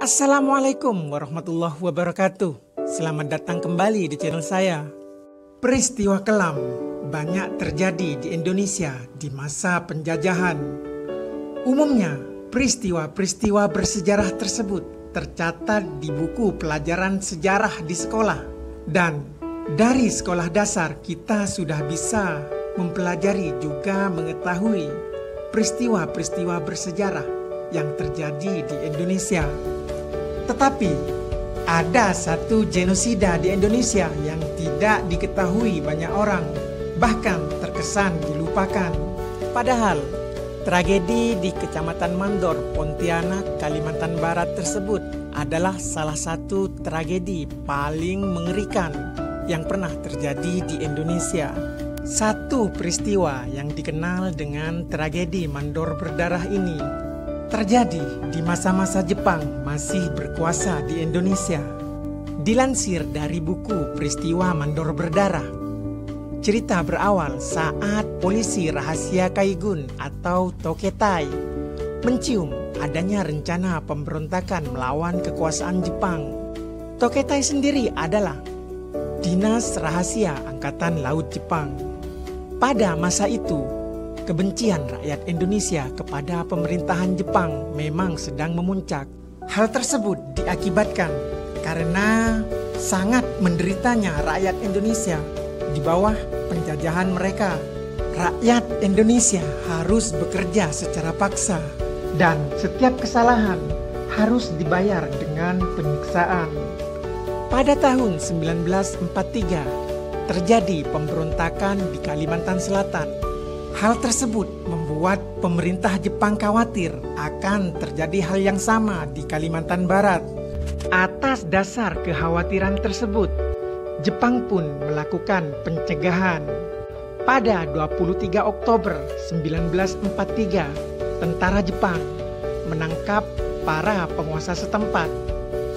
Assalamualaikum warahmatullahi wabarakatuh. Selamat datang kembali di channel saya. Peristiwa kelam banyak terjadi di Indonesia di masa penjajahan. Umumnya, peristiwa-peristiwa bersejarah tersebut tercatat di buku pelajaran sejarah di sekolah. Dan dari sekolah dasar kita sudah bisa mempelajari juga mengetahui peristiwa-peristiwa bersejarah yang terjadi di Indonesia. Tetapi ada satu genosida di Indonesia yang tidak diketahui banyak orang, bahkan terkesan dilupakan. Padahal tragedi di Kecamatan Mandor, Pontianak, Kalimantan Barat tersebut adalah salah satu tragedi paling mengerikan yang pernah terjadi di Indonesia. Satu peristiwa yang dikenal dengan tragedi Mandor berdarah ini terjadi di masa-masa Jepang masih berkuasa di Indonesia. Dilansir dari buku Peristiwa Mandor Berdarah, cerita berawal saat polisi rahasia Kaigun atau Toketai mencium adanya rencana pemberontakan melawan kekuasaan Jepang. Toketai sendiri adalah Dinas Rahasia Angkatan Laut Jepang. Pada masa itu, kebencian rakyat Indonesia kepada pemerintahan Jepang memang sedang memuncak. Hal tersebut diakibatkan karena sangat menderitanya rakyat Indonesia di bawah penjajahan mereka. Rakyat Indonesia harus bekerja secara paksa dan setiap kesalahan harus dibayar dengan penyiksaan. Pada tahun 1943 terjadi pemberontakan di Kalimantan Selatan. Hal tersebut membuat pemerintah Jepang khawatir akan terjadi hal yang sama di Kalimantan Barat. Atas dasar kekhawatiran tersebut, Jepang pun melakukan pencegahan. Pada 23 Oktober 1943, tentara Jepang menangkap para penguasa setempat,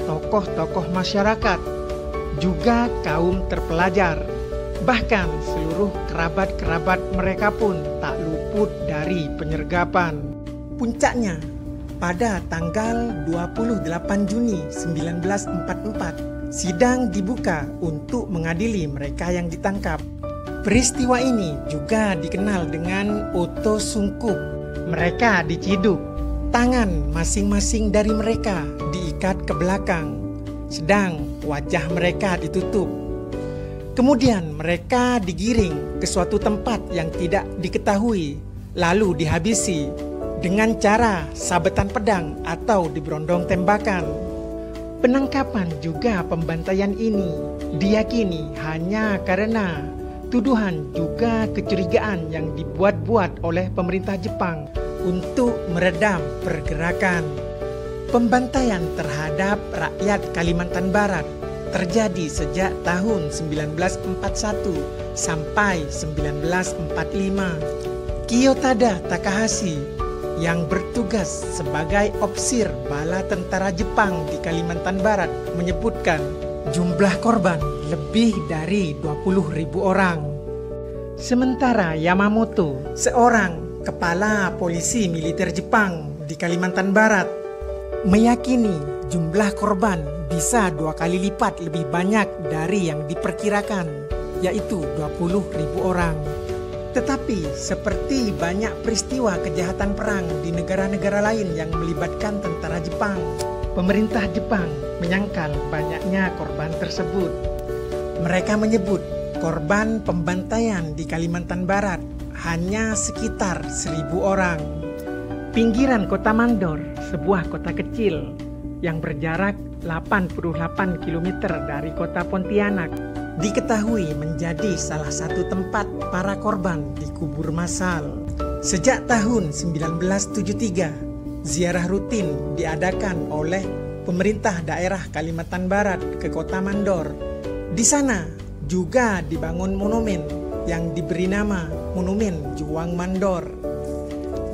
tokoh-tokoh masyarakat, juga kaum terpelajar. Bahkan seluruh kerabat-kerabat mereka pun tak luput dari penyergapan. Puncaknya, pada tanggal 28 Juni 1944, sidang dibuka untuk mengadili mereka yang ditangkap. Peristiwa ini juga dikenal dengan Oto Sungkup. Mereka diciduk, tangan masing-masing dari mereka diikat ke belakang, sedang wajah mereka ditutup. Kemudian mereka digiring ke suatu tempat yang tidak diketahui, lalu dihabisi dengan cara sabetan pedang atau diberondong tembakan. Penangkapan juga pembantaian ini diyakini hanya karena tuduhan juga kecurigaan yang dibuat-buat oleh pemerintah Jepang untuk meredam pergerakan. Pembantaian terhadap rakyat Kalimantan Barat terjadi sejak tahun 1941 sampai 1945. Kiyotada Takahashi yang bertugas sebagai opsir bala tentara Jepang di Kalimantan Barat menyebutkan jumlah korban lebih dari 20.000 orang. Sementara Yamamoto, seorang kepala polisi militer Jepang di Kalimantan Barat, meyakini jumlah korban bisa 2 kali lipat lebih banyak dari yang diperkirakan, yaitu 20.000 orang. Tetapi seperti banyak peristiwa kejahatan perang di negara-negara lain yang melibatkan tentara Jepang, pemerintah Jepang menyangkal banyaknya korban tersebut. Mereka menyebut korban pembantaian di Kalimantan Barat hanya sekitar 1.000 orang. Pinggiran kota Mandor, sebuah kota kecil yang berjarak 88 km dari kota Pontianak, diketahui menjadi salah satu tempat para korban dikubur massal. Sejak tahun 1973, ziarah rutin diadakan oleh pemerintah daerah Kalimantan Barat ke kota Mandor. Di sana juga dibangun monumen yang diberi nama Monumen Juang Mandor.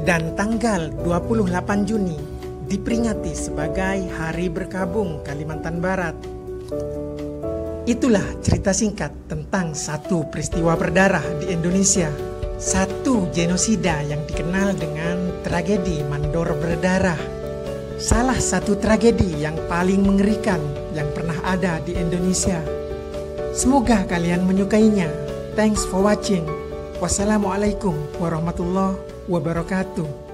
Dan tanggal 28 Juni diperingati sebagai Hari Berkabung Kalimantan Barat. Itulah cerita singkat tentang satu peristiwa berdarah di Indonesia. Satu genosida yang dikenal dengan tragedi Mandor Berdarah. salah satu tragedi yang paling mengerikan yang pernah ada di Indonesia. Semoga kalian menyukainya. Thanks for watching. Wassalamualaikum warahmatullahi wabarakatuh.